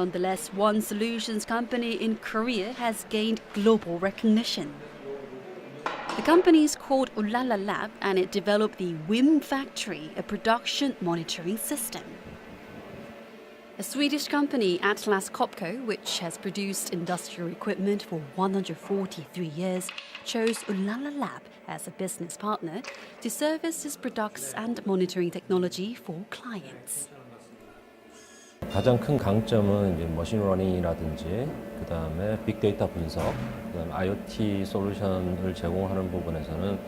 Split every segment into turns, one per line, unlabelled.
Nonetheless, one solutions company in Korea has gained global recognition. The company is called 울랄라랩 and it developed the Whim Factory, a production monitoring system. A Swedish company, Atraskopco, which has produced industrial equipment for 143 years, chose 울랄라랩 as a business partner to service its products and monitoring technology for clients.
가장 큰 강점은 이제 머신러닝이라든지 그다음에 빅데이터 분석, 그다음에 IoT 솔루션을 제공하는 부분에서는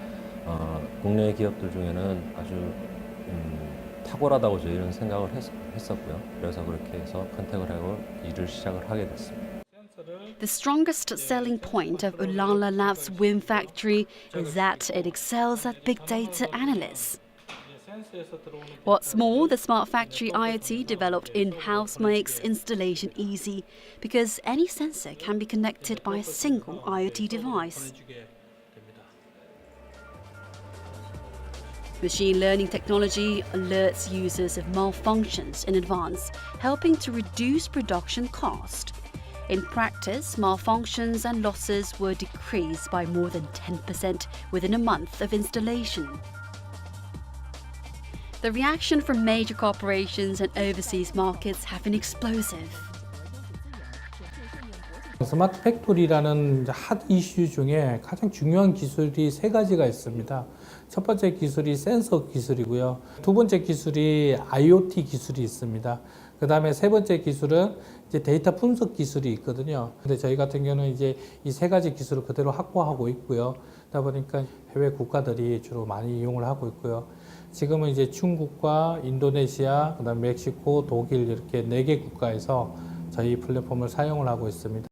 국내 기업들 중에는 아주 탁월하다고 저희는 생각을 했었고요. 그래서 그렇게 해서 컨택을 하고 일을 시작을 하게 됐습니다.
The strongest selling point of 울랄라랩's Whim Factory is that it excels at big data analysis. What's more, the Smart Factory IoT developed in-house makes installation easy because any sensor can be connected by a single IoT device. Machine learning technology alerts users of malfunctions in advance, helping to reduce production cost. In practice, malfunctions and losses were decreased by more than 10% within a month of installation. The reaction from major corporations and overseas markets have been explosive.
스마트 팩토리라는 핫 이슈 중에 가장 중요한 기술이 세 가지가 있습니다. 첫 번째 기술이 센서 기술이고요. 두 번째 기술이 IoT 기술이 있습니다. 그 다음에 세 번째 기술은 이제 데이터 분석 기술이 있거든요. 근데 저희 같은 경우는 이제 이 세 가지 기술을 그대로 확보하고 있고요. 그러다 보니까 해외 국가들이 주로 많이 이용을 하고 있고요. 지금은 이제 중국과 인도네시아, 그다음 멕시코, 독일 이렇게 4개 국가에서 저희 플랫폼을 사용을 하고 있습니다.